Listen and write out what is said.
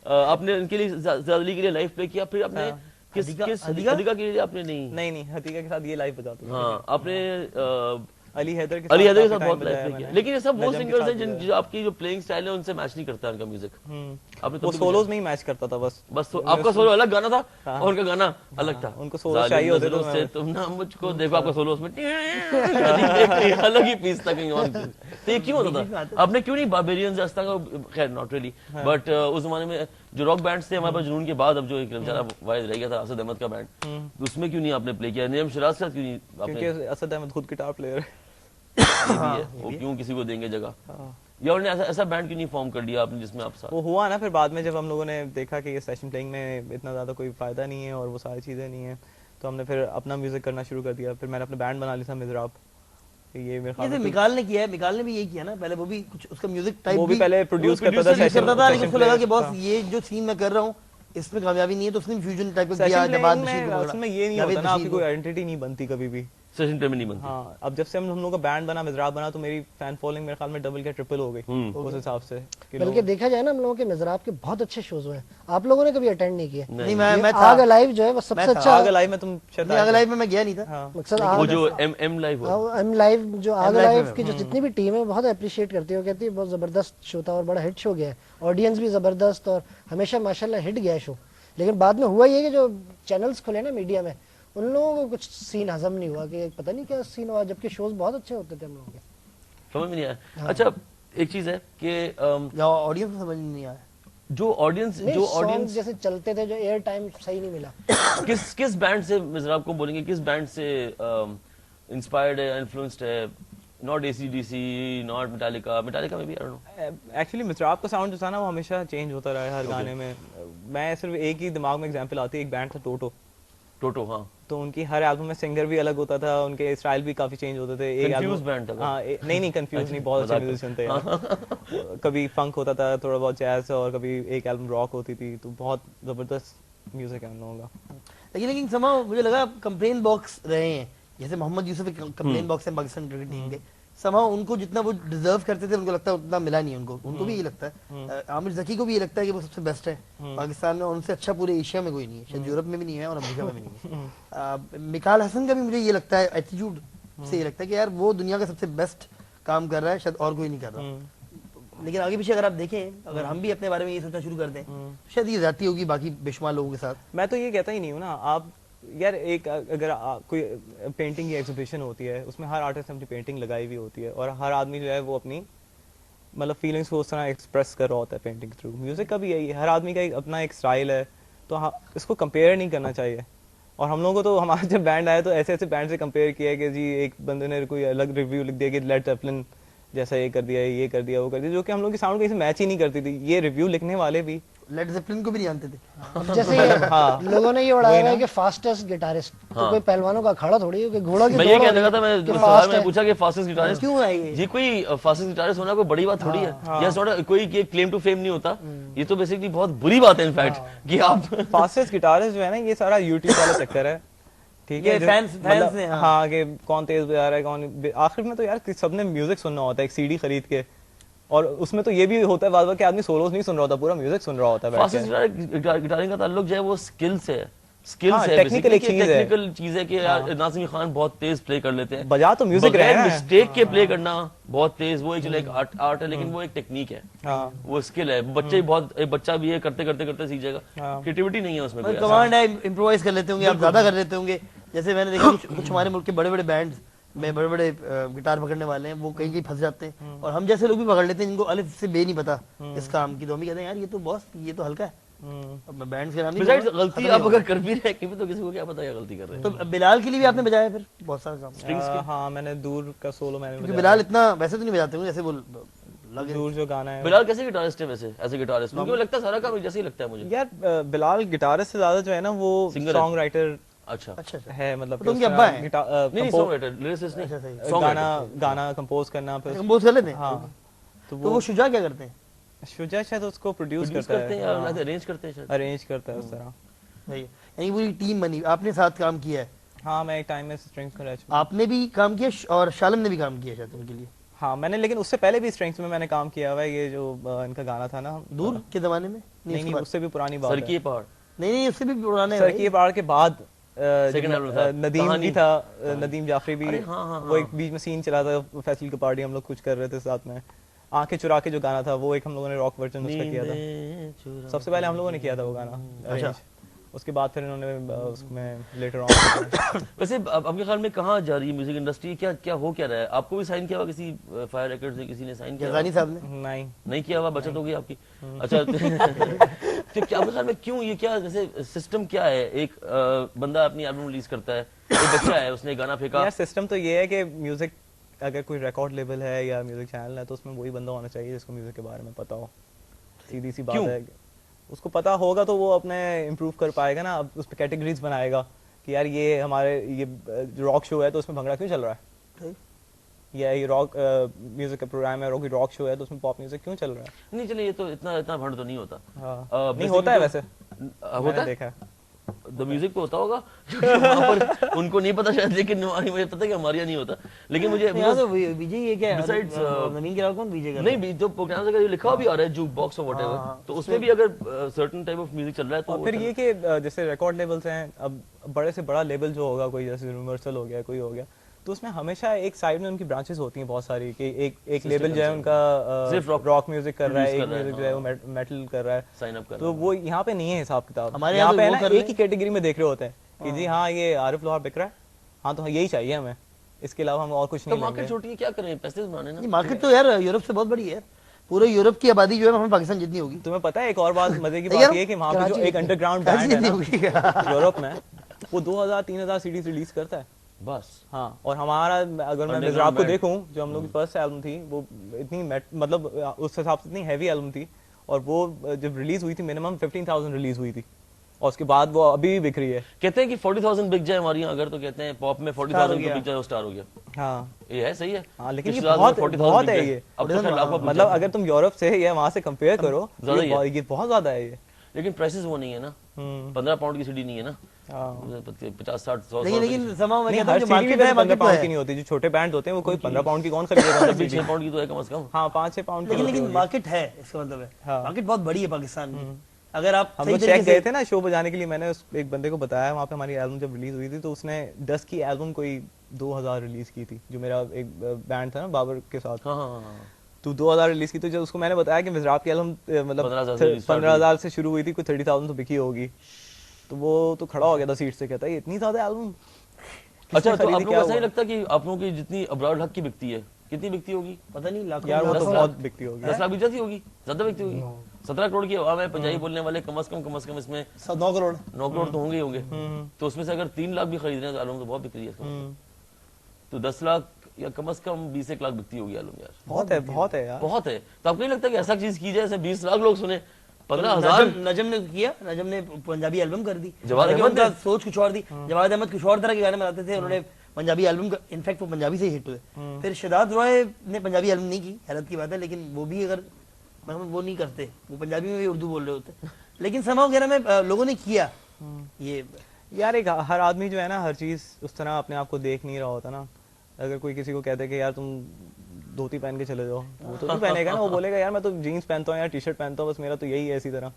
आपने उनके लिए ज़ादली के लिए लाइव प्ले किया, फिर आपने किस हदीका के लिए आपने नहीं हदीका के साथ ये लाइव बजाता हूं। हाँ, आपने अली हैदर के साथ बहुत लाइव प्ले किया, लेकिन ये सब वो सिंगर्स हैं जो आपकी जो प्लेइंग स्टाइल है उनसे मैच नहीं करता उनका म्यूजिक। आपने वो सोलोज में ही मैच करता था बस आपका सोलो अलग गाना था और उनका गाना अलग था। उनको सोलो चाहिए होते तो तुम ना मुझको देखो, आपका सोलो उसमें अलग ही पीस था कहीं और। तो ये क्यों होता था? आपने क्यों नहीं बार्बेरियंस रास्ता का, खैर नॉट रियली, बट उस जमाने में जो रॉक बैंड्स थे हमारे पास जुनून के बाद, अब जो एक बेचारा वाहिद रह गया था असद अहमद का बैंड, उसमें क्यों नहीं आपने प्ले किया? नियम शिराज के साथ क्यों नहीं आपने? क्योंकि असद अहमद खुद गिटार प्लेयर है। ये भी है, वो क्यों किसी को देंगे जगह? या उन्होंने ऐसा बैंड क्यों नहीं फॉर्म कर दिया आपने जिसमें आप साथ? वो हुआ ना फिर बाद में, जब हम लोगों ने देखा कि ये सेशन प्लेइंग में इतना ज़्यादा कोई फ़ायदा नहीं है और वो सारी चीज़ें नहीं है, तो हमने फिर अपना म्यूज़िक करना शुरू कर दिया। फिर मैंने अपना बैंड बना लिया था मिज़राब। ये मेरे ख्याल में मिकाल ने किया है, मिकाल ने भी यही किया ना, पहले वो भी कुछ उसका म्यूजिक टाइप वो भी पहले प्रोड्यूस करता था, लेकिन उसको लगा कि बॉस ये जो सीन मैं कर रहा हूँ इसमें कामयाबी नहीं है, तो उसने फ्यूजन टाइप का किया। जवाद बशीर को उसमें ये नहीं होता ना, आपकी कोई आइडेंटिटी नहीं बनती कभी भी सेशन पे में नहीं बनती। हाँ, अब जब से हम लोगों का बैंड बना, मिज़राब बना, तो मेरी फैन फॉलोइंग मेरे ख्याल में डबल या ट्रिपल हो गई उस हिसाब से। बल्कि देखा जाए ना, हम लोगों के मिज़राब के बहुत अच्छे शोज हुए हैं, आप लोगों ने कभी अटेंड नहीं किया? नहीं, मैं आग लाइव जो है वो सबसे अच्छा। आग लाइव में तुम शायद आग लाइव में मैं गया नहीं था। मकसद वो जो एम लाइव एम लाइव जो आग लाइव की जो जितनी भी टीम है बहुत अप्रिशिएट करती है, कहती है बहुत जबरदस्त शो था और बड़ा हिट शो गया है, ऑडियंस भी जबरदस्त और हमेशा माशाल्लाह हिट गया शो। लेकिन बाद में हुआ ये कि जो चैनल्स खुले ना मीडिया में, उन लोगों को कुछ सीन हजम नहीं हुआ कि पता नहीं क्या सीन हुआ, जबकि शोज बहुत अच्छे होते थे हम लोगों के। समझ में नहीं आया। अच्छा, एक चीज है कि ऑडियंस को समझ नहीं आया, जो ऑडियंस जैसे चलते थे, जो एयर टाइम सही नहीं मिला। किस बैंड से मिज़राब को बोलेंगे, किस बैंड से इंस्पायर्ड है, इन्फ्लुएंस्ड है? नॉट AC/DC, नॉट मेटालिका में भी आई डोंट नो। एक्चुअली मिज़राब का साउंड जो था ना, वो हमेशा चेंज होता रहा है हर गाने में। मैं सिर्फ एक ही दिमाग में एग्जांपल आती है, एक बैंड था टोटो। हाँ, तो उनकी हर एल्बम में सिंगर भी अलग होता था, उनके स्टाइल भी काफी चेंज होते थे। एक कंफ्यूज बैंड था। हाँ, नहीं कंफ्यूज नहीं, बहुत अच्छे म्यूजिशियन थे। कभी फंक होता था, थोड़ा बहुत जैज, और कभी एक एल्बम रॉक होती थी, तो बहुत जबरदस्त म्यूजिक है उन लोगों का। लेकिन समां मुझे लगा कंप्लेन बॉक्स रहे हैं, जैसे मोहम्मद यूसुफ कंप्लेन बॉक्स है पाकिस्तान क्रिकेट टीम के, समां उनको जितना वो डिजर्व करते थे उनको लगता है उतना मिला नहीं उनको भी ये लगता है। आमिर ज़की को भी ये लगता है कि वो सबसे बेस्ट है पाकिस्तान में, उनसे अच्छा पूरे एशिया में कोई नहीं है, शायद यूरोप में भी नहीं है और अमेरिका में भी नहीं है। मिकाल हसन का भी मुझे ये लगता है, एटीट्यूड से ये लगता है कि यार वो दुनिया का सबसे बेस्ट काम कर रहा है, शायद और कोई नहीं कर रहा। लेकिन आगे पीछे अगर आप देखें, अगर हम भी अपने बारे में ये सोचना शुरू कर दें, शायद ये जाती होगी बाकी बेशुमार लोगों के साथ। मैं तो ये कहता ही नहीं हूँ ना, आप यार एक अगर कोई पेंटिंग की एग्जीबिशन होती है, उसमें हर आर्टिस्ट ने अपनी पेंटिंग लगाई हुई होती है, और हर आदमी जो है वो अपनी मतलब फीलिंग्स को उस तरह एक्सप्रेस कर रहा होता है पेंटिंग थ्रू। म्यूजिक का भी यही है, हर आदमी का अपना एक स्टाइल है, तो इसको कंपेयर नहीं करना चाहिए। और हम लोगों को तो हमारा जब बैंड आया तो ऐसे ऐसे बैंड से कंपेयर किया कि जी एक बंदे ने कोई अलग रिव्यू लिख दिया कि लेड ज़ेपलिन जैसा ये कर दिया, ये कर दिया, वो कर दिया, जो कि हम लोग की साउंड कहीं से मैच ही नहीं करती थी। ये रिव्यू लिखने वाले भी लेड ज़ेपलिन को भी नहीं जानते थे। जैसे लोगों ने ये उड़ाया है कि फास्टेस्ट गिटारिस्ट, तो कोई पहलवानों का अखाड़ा थोड़ी है कि घोड़ा की मैं ये कहने लगा था, मैं पूछा कि फास्टेस्ट गिटारिस्ट क्यों है ये? जी कोई फास्टेस्ट गिटारिस्ट होना कोई बड़ी बात थोड़ी है, यस नॉट कोई क्लेम टू फेम नहीं होता, ये तो बेसिकली बहुत बुरी बात है इनफैक्ट कि आप फास्टेस्ट गिटारिस्ट जो है ना, ये सारा यूट्यूब वाला चक्कर है, ठीक है। फैंस ने हाँ कि कौन तेज बजा रहा है कौन, आखिर में तो यार सबने म्यूजिक सुनना होता है एक सीडी खरीद के, और उसमें तो ये भी होता है बार बार कि आदमी सोलोस नहीं सुन रहा होता, पूरा म्यूजिक सुन रहा होता है। फास्टेस्ट गिटारिंग का ताल्लुक जो है वो स्किल से है, टेक्निकल चीज है कि यार नाज़िम खान बहुत तेज प्ले कर लेते हैं, बजा तो म्यूजिक रहे हैं, मिस्टेक के प्ले करना बहुत तेज, वो एक एक आर्ट है, लेकिन वो एक टेक्निक है, वो स्किल है। बच्चे बहुत, एक बच्चा भी है करते करते करते सीख जाएगा, क्रिएटिविटी नहीं है उसमें, कमांड है, इम्प्रोवाइज कर लेते होंगे आप, ज्यादा कर लेते होंगे। जैसे मैंने देखा कुछ हमारे मुल्क के बड़े बड़े बैंड्स में बड़े बड़े गिटार पकड़ने वाले हैं, वो कहीं कहीं फंस जाते हैं, और हम जैसे लोग भी पकड़ लेते हैं जिनको अलिफ से बे नहीं पता इस काम की, तो हम भी कहते हैं यार ये तो बॉस ये तो हल्का है, अब मैं बैंड के नाम नहीं, गलती आप अगर कर भी रहे हैं तो किसी को क्या पता क्या गलती कर रहे हैं। तो बिलाल के लिए भी आपने बजाया फिर बहुत सारा काम स्ट्रिंग्स के? हाँ, मैंने दूर का सोलो मैंने क्योंकि बिलाल इतना वैसे तो नहीं बजाते हैं जैसे वो दूर जो गाना है। बिलाल कैसे गिटारिस्ट है वैसे, एज ए गिटारिस्ट मुझे लगता है सारा काम जैसे ही लगता है मुझे। यार बिलाल गिटारिस्ट से ज्यादा जो है ना वो सॉन्ग राइटर अच्छा है, मतलब तो उनके अब्बा हैं? नहीं, सॉन्ग राइटर, लिरिसिस्ट नहीं, गाना कंपोज करना, फिर कंपोज कर लेते हैं। हाँ, तो वो शुजा क्या करते हैं? शुजा शायद उसको प्रोड्यूस करते हैं या अरेंज करते हैं, अरेंज करता है उस तरह। यानी पूरी टीम बनी, आपने साथ काम किया है? हाँ, मैं एक टाइम में स्ट्रिंग्स का रह चुका। आपने भी काम किया और शालम ने भी काम किया शायद उनके लिए? हाँ मैंने, लेकिन उससे पहले भी स्ट्रिंग्स में मैंने काम किया हुआ है। ये जो इनका गाना था ना, दूर के जमाने में नहीं उससे भी पुरानी बात सर है। की पहाड़ नहीं उससे भी पुराने सर की पहाड़ के बाद Second album था। नदीम कहानी। भी था, नदीम जाफरी भी। अरे हाँ, वो एक बीच में सीन चला था फैसल की पार्टी, हम लोग कुछ कर रहे थे साथ में, आंखें चुरा के जो गाना था वो एक हम लोगों ने रॉक वर्जन उसका किया था। सबसे पहले हम लोगों ने किया था वो गाना। अच्छा। उसके बाद फिर इन्होंने उसमें लेटर ऑन। वैसे आपके ख्याल में कहाँ जा रही है म्यूजिक इंडस्ट्री, क्या क्या हो क्या रहा है? आपको भी साइन किया हुआ किसी फायर रिकॉर्ड्स से, किसी ने साइन किया हुआ? जगानी साहब ने नहीं किया हुआ, बचत हो गई आपकी। अच्छा तो क्या आपके ख्याल में क्यों ये, क्या जैसे सिस्टम क्या है? एक बंदा अपनी एल्बम रिलीज करता है, एक बच्चा है उसने गाना फेंका। यार सिस्टम तो ये है कि म्यूजिक अगर कोई रिकॉर्ड लेबल है या म्यूजिक चैनल है तो उसमें वही बंदा होना चाहिए जिसको म्यूजिक के बारे में पता हो। सीधी सी बात है, उसको पता होगा तो वो अपने इम्प्रूव कर पाएगा ना। अब उस पर कैटेगरीज बनाएगा कि यार ये हमारे ये रॉक शो है तो उसमें भंगड़ा क्यों चल रहा है, या ये रॉक म्यूजिक का प्रोग्राम है, रॉक शो है तो उसमें पॉप म्यूजिक क्यों चल रहा है। नहीं चलिए, ये तो इतना भंड तो नहीं होता। हाँ। नहीं होता है वैसे, होता है, देखा है। द म्यूजिक पे होता होगा क्योंकि वहाँ पर उनको नहीं पता शायद, लेकिन मुझे पता है कि हमारे यहाँ नहीं होता। लेकिन मुझे विजय ये क्या है? Besides, नवीन के अलावा कौन विजय नहीं, जो प्रोग्राम का जो लिखा हुआ भी आ रहा है जुक बॉक्स और व्हाटएवर, तो उसमें भी अगर सर्टेन टाइप ऑफ म्यूजिक चल रहा है तो फिर ये कि जैसे रिकॉर्ड लेबल्स हैं, अब बड़े से बड़ा लेबल जो होगा, कोई जैसे यूनिवर्सल हो गया, कोई हो गया, तो उसमें हमेशा एक साइड में उनकी ब्रांचेस होती हैं बहुत सारी, कि एक लेबल जो है उनका सिर्फ रॉक म्यूजिक कर रहा है, एक कर रहा है, म्यूजिक जो है वो मेटल कर रहा है, साइन अप कर तो वो यहाँ पे नहीं है हिसाब किताब। हमारे यहाँ यहाँ पे तो है वो ना कर एक ही कैटेगरी में देख रहे होते हैं कि जी हाँ ये आरिफ लोहार बिक रहा है, हाँ तो यही चाहिए हमें, इसके अलावा हम और कुछ तो नहीं मार्केट लेंगे। छोटी है, क्या करें, पैसे बनाने ना। मार्केट तो यार यूरोप से बहुत बड़ी है। पूरे यूरोप की आबादी जो है हमें पाकिस्तान जितनी होगी। तुम्हें पता है एक और बात मजे की बात ये है कि वहाँ पे जो एक अंडरग्राउंड बैंड है ना यूरोप में, वो 2000-3000 सीडीज रिलीज करता है बस। हाँ, और हमारा अगर मैं मिज़राब को देखूं, जो हम लोग की फर्स्ट एल्बम थी, वो इतनी मतलब उस हिसाब से इतनी हैवी एल्बम थी, और वो जब रिलीज हुई थी मिनिमम 15,000 रिलीज हुई थी, और उसके बाद वो अभी भी बिक रही है। कहते हैं कि 40,000 बिक जाए हमारे यहाँ अगर, तो कहते हैं पॉप में 40,000 बिक जाए वो स्टार हो गया। हाँ ये है, सही है। हाँ, लेकिन ये पिछले बहुत साल में 40,000 बहुत बिक है गए। ये। अब तो खैर लाखों मतलब अगर तुम यूरोप से या वहाँ से कंपेयर करो, ये बहुत ज्यादा है ये। लेकिन प्राइसेस वो नहीं है ना, 15 पाउंड की सीडी नहीं है ना, 50-60-100। लेकिन समा में नहीं, कहता हूं हर कि सीडी मार्केट भी है, 15 मार्केट तो पाउंड की है। नहीं होती, जो छोटे बैंड होते हैं वो कोई 15 पाउंड की कौन खरीदेगा। 6 पाउंड की तो है कम से कम। हाँ 5-6 पाउंड की लेकिन होती मार्केट है, इसका मतलब है हाँ। मार्केट बहुत बड़ी है पाकिस्तान में। अगर आप हम सही लोग तरीके चेक से गए थे ना शो बजाने के लिए, मैंने एक बंदे को बताया वहाँ पे हमारी एल्बम जब रिलीज हुई थी तो उसने 10 की एल्बम कोई 2000 रिलीज की थी, जो मेरा एक बैंड था ना बाबर के साथ। हाँ हाँ हाँ। तो 2000 रिलीज की, तो जब उसको मैंने बताया कि मिज़राब की एल्बम मतलब 15,000 से शुरू हुई थी, कोई 30,000 तो बिकी होगी, तो वो तो खड़ा हो गया था सीट से, कहता है इतनी ज्यादा एल्बम। अच्छा, तो आप लोगों को ऐसा ही लगता है कि आप लोगों की जितनी अब्रार हक की बिकती है, कितनी बिकती होगी? पता नहीं लाखों यार वो तो 10 बहुत लाख बिकती होगी। 10 लाख बिक जाती होगी, ज्यादा बिकती होगी। 17 करोड़ की आवाम है, पंजाबी बोलने वाले कम से कम इसमें 9 करोड़ 9 करोड़ तो होंगे ही होंगे। तो उसमें से अगर 3 लाख भी खरीद रहे हैं तो एल्बम तो बहुत बिक रही है इसका मतलब। तो 10 लाख या कम से कम 20 लाख बिकती होगी एल्बम यार। बहुत है यार, बहुत है। तो आपको नहीं लगता कि ऐसा चीज की जाए जैसे 20 लाख लोग सुने, 15,000? नजम ने किया, नजम ने पंजाबी एल्बम कर दी। जवाद हालांकि अहमद उनका सोच कुछ और थी। जवाद अहमद कुछ और तरह के गाने बनाते थे, उन्होंने पंजाबी एल्बम का, इनफैक्ट वो पंजाबी से ही हिट हुए। फिर शदाद रॉय ने पंजाबी एल्बम नहीं की, हैरत की बात है, लेकिन वो भी अगर वो नहीं करते, वो पंजाबी में भी उर्दू बोल रहे होते, लेकिन समाओ वगैरह में लोगों ने किया ये। यार एक हर आदमी जो है ना हर चीज उस तरह अपने आप को देख नहीं रहा होता ना। अगर कोई किसी को कहते हैं कि यार तुम धोती पहन के चले जाओ, वो तो नहीं पहनेगा ना, वो बोलेगा यार मैं तो जीन्स पहनता हूँ या टी शर्ट पहनता हूँ, बस मेरा तो यही है इसी तरह।